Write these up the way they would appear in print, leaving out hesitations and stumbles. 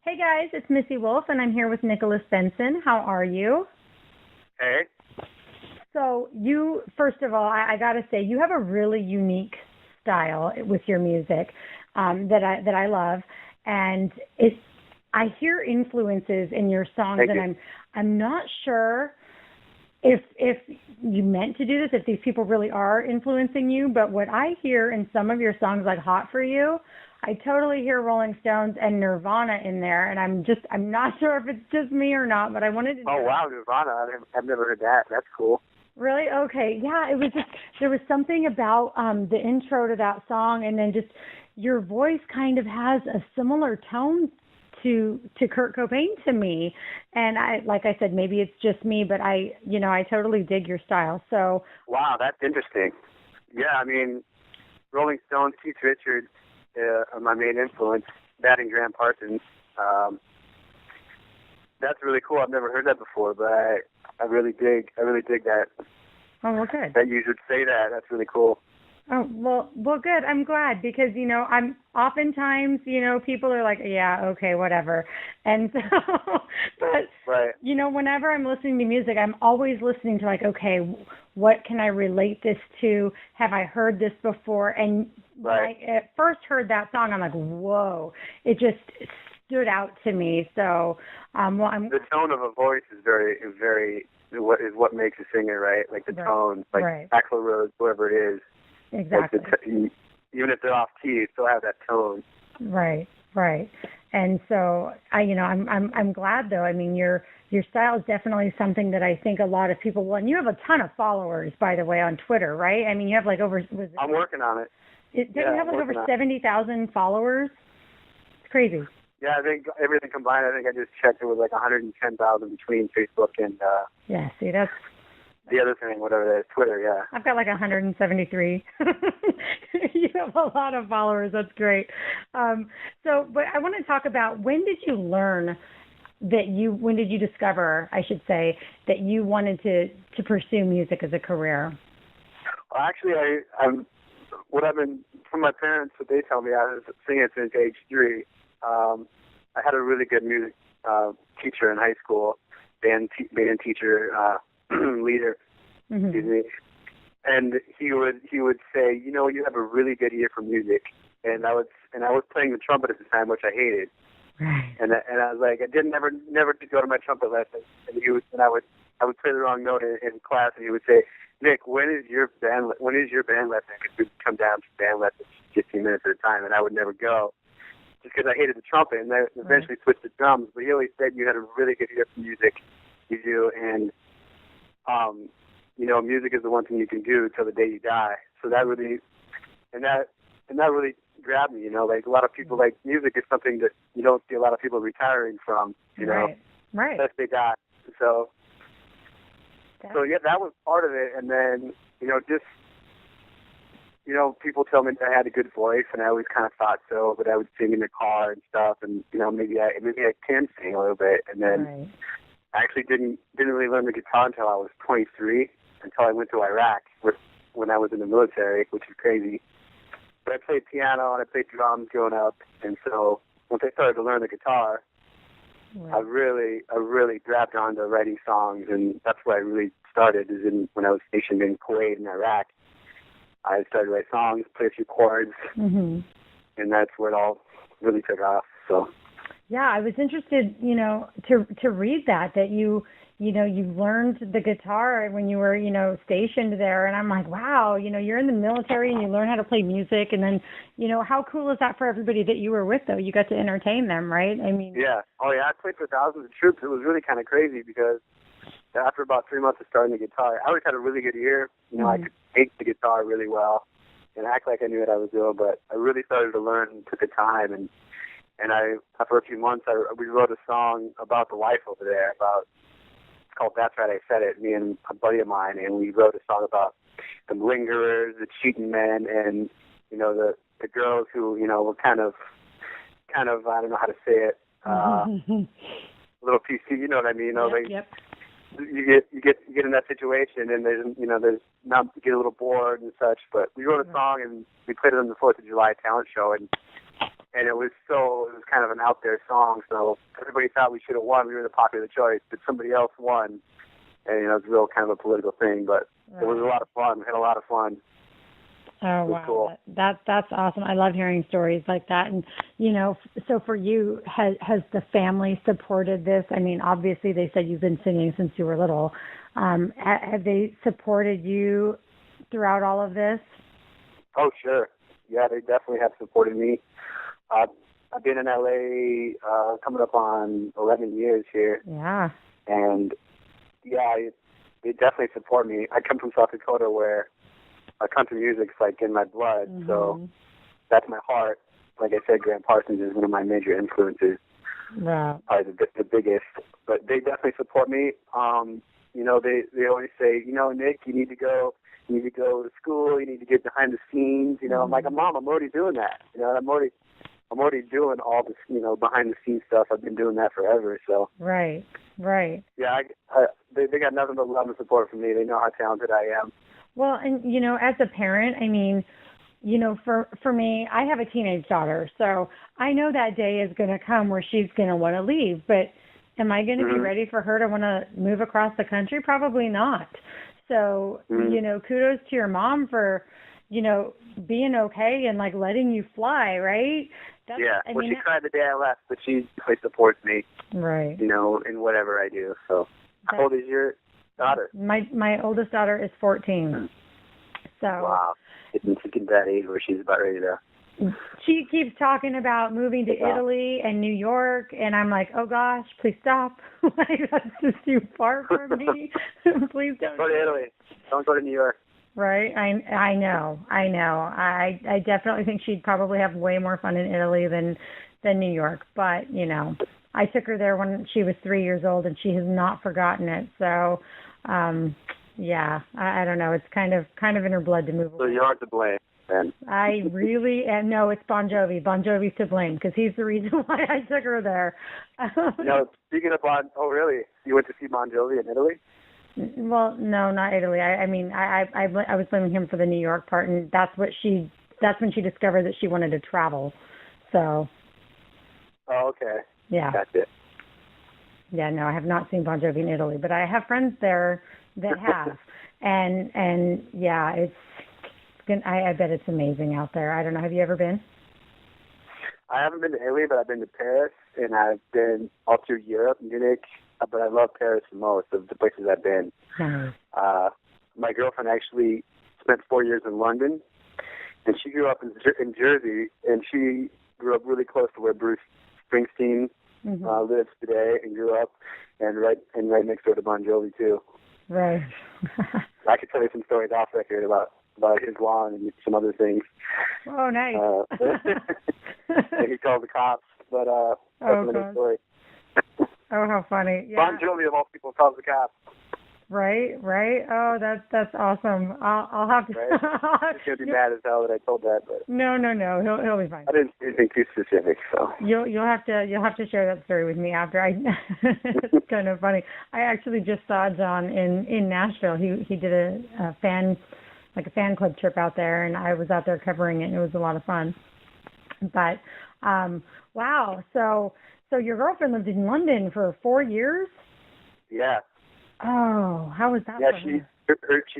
Hey guys, it's Missy Wolf, and I'm here with Nickolas Benson. How are you? Hey. So you, first of all, I got to say, you have a really unique style with your music that I love, and I hear influences in your songs, Thank and you. I'm not sure if you meant to do this, if these people really are influencing you, but what I hear in some of your songs, like "Hot for You," I totally hear Rolling Stones and Nirvana in there, and I'm not sure if it's just me or not, but I wanted to. Oh, wow, Nirvana. I've never heard that. That's cool. Really? Okay. Yeah, it was just, there was something about the intro to that song, and then just your voice kind of has a similar tone to Kurt Cobain to me. And like I said, maybe it's just me, but I totally dig your style. So Wow, that's interesting. Yeah, I mean, Rolling Stones, Keith Richards are my main influence. That and Graham Parsons. That's really cool. I've never heard that before, but I really dig that. oh, well, good. That you should say that. That's really cool. Oh, well, good. I'm glad because, I'm oftentimes, people are like, yeah, okay, whatever. And so, but, Right. Whenever I'm listening to music, I'm always listening to like, okay, what can I relate this to? Have I heard this before? And when Right. I at first heard that song, I'm like, whoa, it just stood out to me. So, The tone of a voice is very what makes a singer, right? Like the tone, like right. Axl Rose, whoever it is. Exactly. Like even if they're off key, you still have that tone. Right. And so I'm glad though. I mean, your style is definitely something that I think a lot of people. Well, and you have a ton of followers, by the way, on Twitter, right? I mean, you have like over. I'm working on it. Don't you have like over 70,000 followers? It's crazy. Yeah, I think everything combined, I just checked, it was like 110,000 between Facebook and yeah. See, that's the other thing, whatever that is, Twitter. Yeah. I've got like 173. You have a lot of followers. That's great. But I want to talk about when did you learn when did you discover, I should say, that you wanted to pursue music as a career? Well, actually, I'm what I've been from my parents. What they tell me, I was singing since age 3. I had a really good music teacher in high school, band teacher, leader. Mm-hmm. Excuse me. And he would say, you have a really good ear for music, and I was playing the trumpet at the time, which I hated. Right. And I was like, I didn't never go to my trumpet lesson, and I would play the wrong note in class, and he would say, Nick, when is your band lesson? Because we'd come down to band lessons 15 minutes at a time, and I would never go, just because I hated the trumpet, and I eventually switched to drums. But he always said you had a really good ear for music, you do, and music is the one thing you can do till the day you die. So that really, and that really grabbed me. Like a lot of people, like music is something that you don't see a lot of people retiring from. Right. That's they die. So yeah, that was part of it. And then people tell me that I had a good voice, and I always kind of thought so. But I would sing in the car and stuff, and maybe I can sing a little bit. And then I actually didn't really learn the guitar until I was 23, until I went to Iraq when I was in the military, which is crazy. But I played piano and I played drums growing up, and so once I started to learn the guitar, I really grabbed onto writing songs, and that's where I really started. When I was stationed in Kuwait in Iraq, I started to write songs, play a few chords, and that's where it all really took off. So. Yeah, I was interested, to read that you learned the guitar when you were, stationed there. And I'm like, wow, you're in the military and you learn how to play music. And then, how cool is that for everybody that you were with, though? You got to entertain them, right? I mean. Yeah. Oh, yeah. I played for thousands of troops. It was really kind of crazy because after about 3 months of starting the guitar, I always had a really good ear. I could take the guitar really well and act like I knew what I was doing. But I really started to learn and took the time. And after a few months, we wrote a song about the life over there. It's called "That's Right, I Said It." Me and a buddy of mine, and we wrote a song about the lingerers, the cheating men, and the girls who were kind of I don't know how to say it, a little PC. You know what I mean? Yep. You get in that situation, and there's not, you get a little bored and such. But we wrote a song and we played it on the 4th of July talent show, and And it was kind of an out there song, so everybody thought we should have won. We were the popular choice, but somebody else won. And, it was real kind of a political thing, but It was a lot of fun. We had a lot of fun. Oh, wow. Cool. That's awesome. I love hearing stories like that. And, so for you, has the family supported this? I mean, obviously they said you've been singing since you were little. Have they supported you throughout all of this? Oh, sure. Yeah, they definitely have supported me. I've been in LA coming up on 11 years here. Yeah. And, yeah, they definitely support me. I come from South Dakota where country music's like in my blood, so that's my heart. Like I said, Graham Parsons is one of my major influences. Wow. Probably the biggest. But they definitely support me. They always say, Nick, you need to go to school, you need to get behind the scenes. I'm like, Mom, I'm already doing that. I'm already doing all this, behind the scenes stuff. I've been doing that forever. So. Right. Yeah, they got nothing but love and support from me. They know how talented I am. Well, and, as a parent, I mean, for me, I have a teenage daughter, so I know that day is going to come where she's going to want to leave, but am I going to be ready for her to want to move across the country? Probably not. So, kudos to your mom for, being okay and like letting you fly, right? She cried the day I left, but she supports me. Right. In whatever I do. So, how old is your daughter? My oldest daughter is 14. So. Wow. It's getting that age where she's about ready to. She keeps talking about moving to Italy and New York, and I'm like, oh gosh, please stop. That's just too far from me. Please don't. Go to Italy. Don't go to New York. Right. I know. I definitely think she'd probably have way more fun in Italy than New York. But, I took her there when she was 3 years old, and she has not forgotten it. So, I don't know. It's kind of in her blood to move away. So you're to blame, then. I really am. No, it's Bon Jovi. Bon Jovi's to blame because he's the reason why I took her there. Speaking of oh, really? You went to see Bon Jovi in Italy? Well, no, not Italy. I mean, I was blaming him for the New York part, and that's when she discovered that she wanted to travel. So. Oh, okay. Yeah. That's it. Yeah, no, I have not seen Bon Jovi in Italy, but I have friends there that have, and yeah, I bet it's amazing out there. I don't know. Have you ever been? I haven't been to Italy, but I've been to Paris, and I've been all through Europe, Munich. But I love Paris the most of the places I've been. Nice. My girlfriend actually spent 4 years in London, and she grew up in Jersey, and she grew up really close to where Bruce Springsteen lives today, and grew up, and right next door to Bon Jovi too. Right. I could tell you some stories off record about his lawn and some other things. Oh, nice. And he called the cops, but that's another story. Oh, how funny. Yeah. Bon Jovi, of all people, calls the cops. Right. Oh, that's awesome. I'll have to. Right? He's going to be mad as hell that I told that. But No. He'll be fine. I didn't say anything too specific, so. You'll have to share that story with me after. It's kind of funny. I actually just saw John in Nashville. He did a fan club trip out there, and I was out there covering it, and it was a lot of fun. But wow, so your girlfriend lived in London for 4 years? Yeah. Oh, how was that? Yeah, she's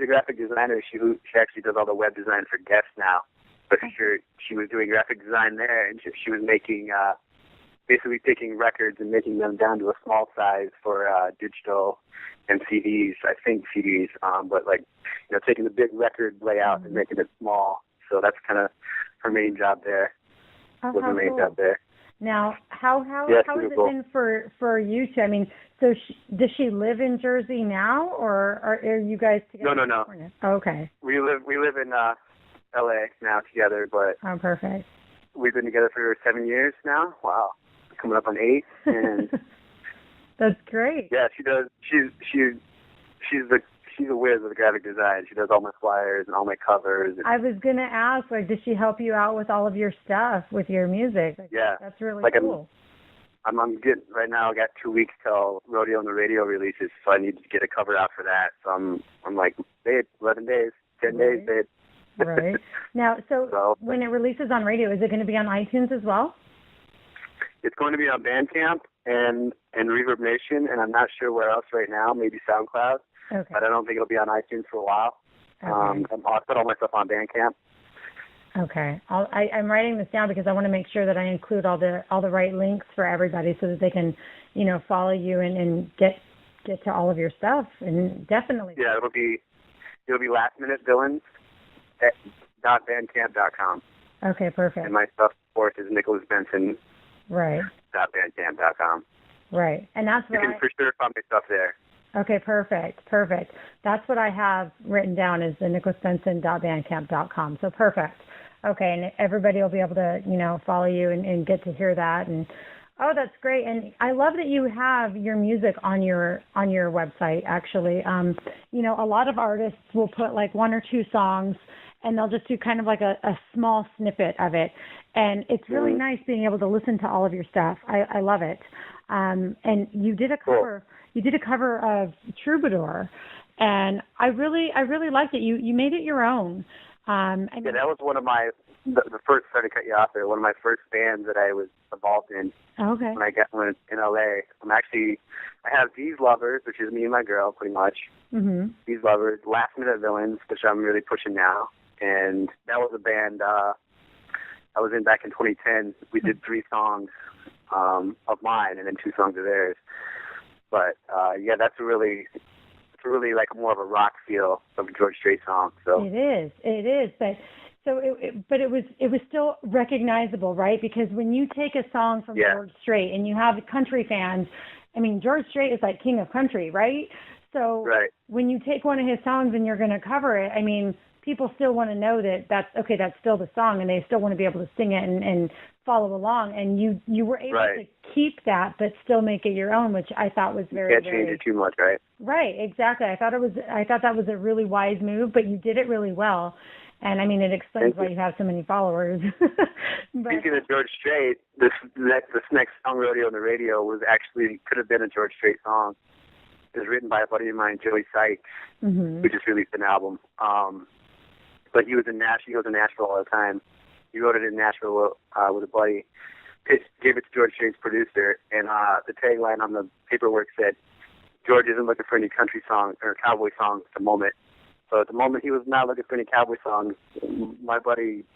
a graphic designer. She actually does all the web design for Guess now. But she was doing graphic design there, and she was making basically taking records and making them down to a small size for digital and CDs. I think CDs, but taking the big record layout and making it small. So that's kind of her main job there. Job there. Now, how has it been for you two? I mean, so does she live in Jersey now, or are you guys together? No. Oh, okay. We live in LA now together, but oh, perfect. We've been together for 7 years now. Wow, coming up on 8, and that's great. Yeah, she does. She's a whiz with graphic design. She does all my flyers and all my covers. I was going to ask, does she help you out with all of your stuff, with your music? Yeah. That's really cool. I'm getting, right now, I got 2 weeks till Rodeo on the Radio releases, so I need to get a cover out for that. So I'm like, babe, 11 days, 10 days, babe. Right. Now, so when it releases on radio, is it going to be on iTunes as well? It's going to be on Bandcamp and Reverb Nation, and I'm not sure where else right now, maybe SoundCloud. Okay. But I don't think it'll be on iTunes for a while. Okay. I'll put all my stuff on Bandcamp. Okay. I'm writing this down because I want to make sure that I include all the right links for everybody so that they can, follow you and get to all of your stuff. And definitely. Yeah, it'll be lastminutevillains.bandcamp.com. Okay, perfect. And my stuff, of course, is Nickolas Benson. Right. .bandcamp.com. Right. And that's what you can for sure find my stuff there. Okay, perfect. That's what I have written down is the nickolasbenson.bandcamp.com. So perfect. Okay, and everybody will be able to, follow you and get to hear that. And oh, that's great. And I love that you have your music on your website. Actually, a lot of artists will put like one or two songs, and they'll just do kind of like a small snippet of it. And it's really nice being able to listen to all of your stuff. I love it. And you did a cover. Cool. You did a cover of Troubadour, and I really liked it. You made it your own. Yeah, that was one of the first. Sorry to cut you off there. One of my first bands that I was involved in. Okay. When I got in LA, I have These Lovers, which is me and my girl, pretty much. Mm-hmm. These Lovers, Last Minute Villains, which I'm really pushing now, and that was a band I was in back in 2010. We did 3 songs of mine and then 2 songs of theirs. But yeah, that's really like more of a rock feel of a George Strait song. So it is. But so it was still recognizable, right? Because when you take a song from George Strait and you have country fans, I mean, George Strait is like king of country, right? So when you take one of his songs and you're going to cover it, I mean, people still want to know that's still the song, and they still want to be able to sing it and follow along. And you were able to keep that, but still make it your own, which I thought was very. You can't change it too much, right? Right, exactly. I thought that was a really wise move, but you did it really well. And I mean, it explains why you have so many followers. But, speaking of George Strait, this next song, Rodeo on the Radio, could have been a George Strait song. It was written by a buddy of mine, Joey Sykes, who just released an album. But he was in Nashville all the time. He wrote it in Nashville with a buddy. Gave it to George Strait's producer, and the tagline on the paperwork said, "George isn't looking for any country songs or cowboy songs at the moment." So at the moment, he was not looking for any cowboy songs. My buddy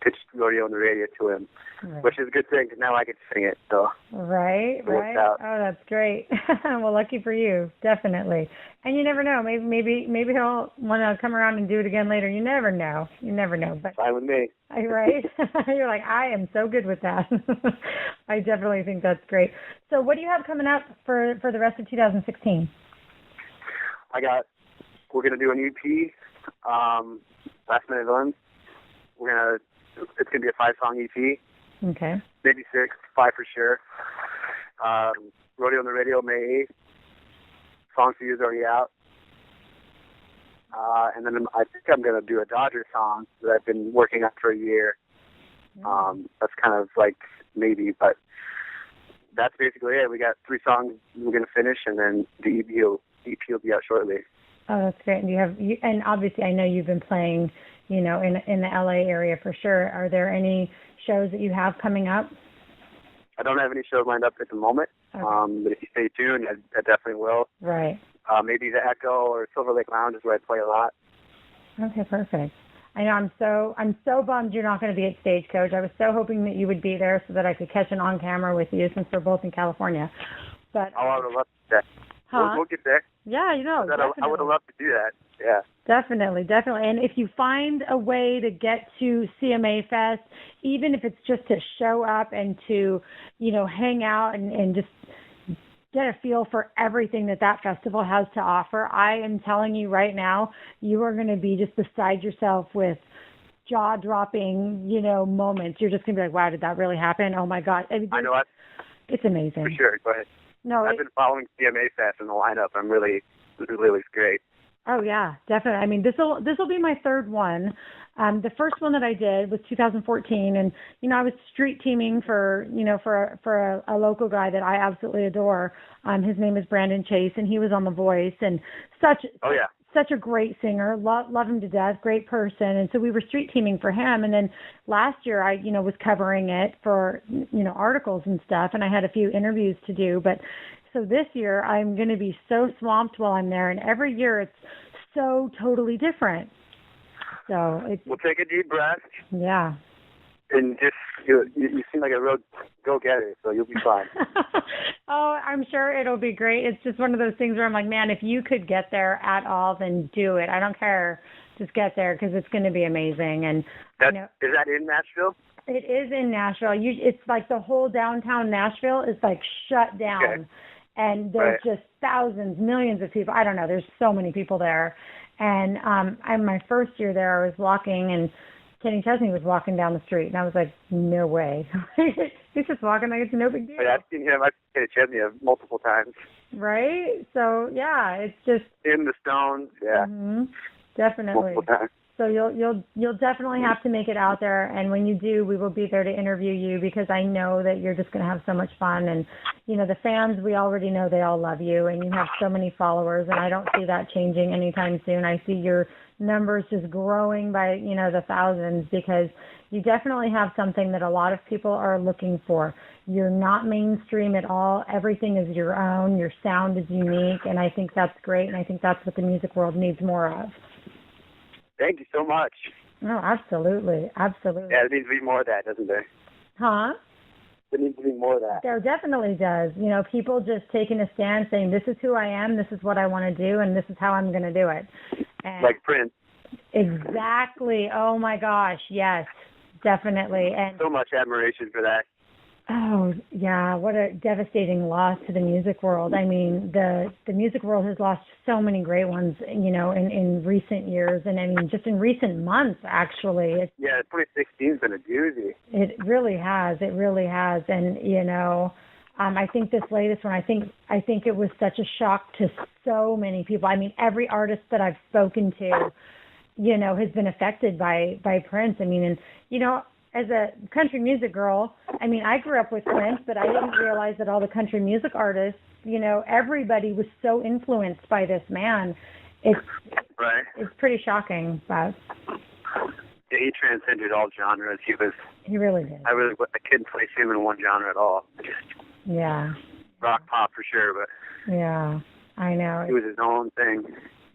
pitched Rodeo on the Radio to him, which is a good thing because now I get to sing it. So right. Oh, that's great. Well, lucky for you, definitely. And you never know. Maybe he'll want to come around and do it again later. You never know. But fine with me. Right? You're like, I am so good with that. I definitely think that's great. So what do you have coming up for the rest of 2016? We're going to do an EP, Last Minute Villains. It's going to be a 5-song EP. Okay. Maybe 6, 5 for sure. Rodeo on the Radio, May 8th. Song for You is already out. And then I think I'm going to do a Dodger song that I've been working on for a year. That's kind of like maybe, but that's basically it. We got 3 songs we're going to finish, and then the EP will be out shortly. Oh, that's great. And and obviously I know you've been playing, in the LA area for sure. Are there any shows that you have coming up? I don't have any shows lined up at the moment. Okay. But if you stay tuned, I definitely will. Right. Maybe the Echo or Silver Lake Lounge is where I play a lot. Okay, perfect. I know I'm so bummed you're not going to be at Stagecoach. I was so hoping that you would be there so that I could catch an on camera with you since we're both in California. But I would have loved that. Huh? We'll get there. Yeah, definitely. I would have loved to do that. Yeah. Definitely. And if you find a way to get to CMA Fest, even if it's just to show up and to, hang out and just get a feel for everything that festival has to offer, I am telling you right now, you are going to be just beside yourself with jaw-dropping, moments. You're just going to be like, wow, did that really happen? Oh, my God. I know. It's amazing. For sure. Go ahead. No, I've been following CMA Fest in the lineup. I'm really, it really looks great. Oh yeah, definitely. I mean, this will be my 3rd one. The first one that I did was 2014, and I was street teaming for a local guy that I absolutely adore. His name is Brandon Chase, and he was on The Voice, and such a great singer, love him to death, great person. And so we were street teaming for him. And then last year I, was covering it for, articles and stuff. And I had a few interviews to do. But so this year I'm going to be so swamped while I'm there. And every year it's so totally different. So we'll take a deep breath. Yeah. And just, you seem like a real go-getter, so you'll be fine. Oh, I'm sure it'll be great. It's just one of those things where I'm like, man, if you could get there at all, then do it. I don't care. Just get there because it's going to be amazing. And is that in Nashville? It is in Nashville. It's like the whole downtown Nashville is like shut down. Okay. And there's just thousands, millions of people. I don't know. There's so many people there. And my first year there, I was walking and Kenny Chesney was walking down the street, and I was like, no way. He's just walking like it's no big deal. I've seen him. I've seen Kenny Chesney multiple times. Right? So, yeah, it's just... In the Stones, yeah. Mm-hmm, definitely. Multiple times. So you'll definitely have to make it out there, and when you do, we will be there to interview you because I know that you're just going to have so much fun. And, the fans, we already know they all love you, and you have so many followers, and I don't see that changing anytime soon. I see your numbers just growing by, the thousands because you definitely have something that a lot of people are looking for. You're not mainstream at all. Everything is your own. Your sound is unique, and I think that's great, and I think that's what the music world needs more of. Thank you so much. No, absolutely. Absolutely. Yeah, there needs to be more of that, doesn't there? Huh? There needs to be more of that. There definitely does. People just taking a stand saying, this is who I am, this is what I want to do, and this is how I'm going to do it. And like Prince. Exactly. Oh, my gosh. Yes, definitely. And so much admiration for that. Oh, yeah. What a devastating loss to the music world. I mean, the music world has lost so many great ones, in recent years. And I mean, just in recent months, actually. 2016's been a doozy. It really has. It really has. And, I think this latest one, I think it was such a shock to so many people. I mean, every artist that I've spoken to, has been affected by Prince. I mean, and, as a country music girl, I mean, I grew up with Prince, but I didn't realize that all the country music artists, everybody was so influenced by this man. It's pretty shocking, but yeah, he transcended all genres. He really did. I couldn't place him in one genre at all. Yeah. Rock pop for sure, but yeah, I know. He was his own thing.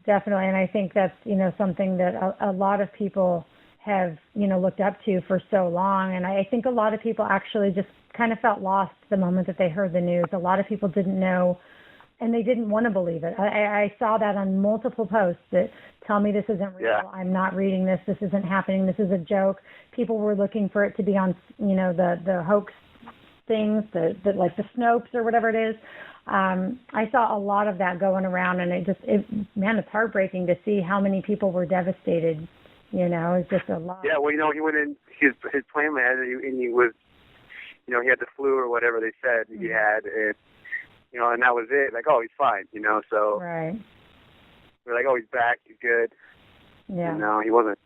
Definitely, and I think that's, something that a lot of people have, looked up to for so long. And I think a lot of people actually just kind of felt lost the moment that they heard the news. A lot of people didn't know, and they didn't want to believe it. I saw that on multiple posts that tell me this isn't real. Yeah. I'm not reading this. This isn't happening. This is a joke. People were looking for it to be on, the hoax things, the like the Snopes or whatever it is. I saw a lot of that going around, and it's heartbreaking to see how many people were devastated. It's just a lot. Yeah, well, he went in his plane had, and he was, he had the flu or whatever they said he had, and and that was it. Like, oh, he's fine, So right. We're like, oh, he's back, he's good. Yeah. No, he wasn't.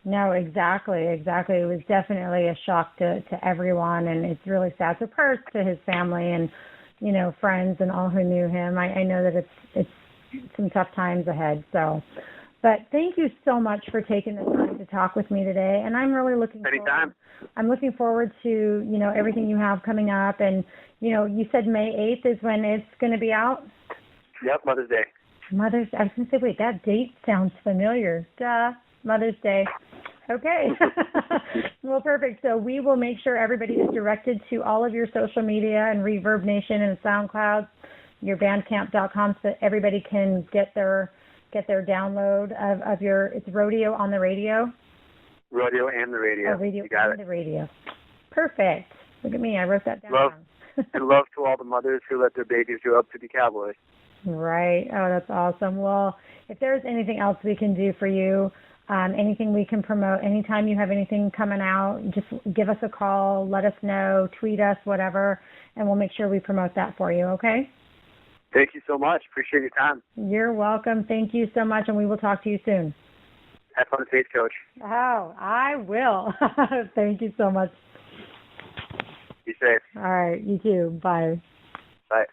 No, exactly. It was definitely a shock to everyone, and it's really sad. So prayers to his family and friends and all who knew him. I know that it's some tough times ahead. So. But thank you so much for taking the time to talk with me today, and I'm really looking forward to everything you have coming up. And you said May 8th is when it's going to be out. Yep, Mother's Day. I was going to say, wait, that date sounds familiar. Duh, Mother's Day. Okay. Well, perfect. So we will make sure everybody is directed to all of your social media and Reverb Nation and SoundCloud, your Bandcamp.com, so that everybody can get their download of your, it's Rodeo on the Radio? Rodeo and the Radio. Oh, Radio and the Radio. Perfect. Look at me, I wrote that down. And love to all the mothers who let their babies grow up to be cowboys. Right. Oh, that's awesome. Well, if there's anything else we can do for you, anything we can promote, anytime you have anything coming out, just give us a call, let us know, tweet us, whatever, and we'll make sure we promote that for you, okay? Thank you so much. Appreciate your time. You're welcome. Thank you so much, and we will talk to you soon. Have fun, Stagecoach. Oh, I will. Thank you so much. Be safe. All right. You too. Bye. Bye.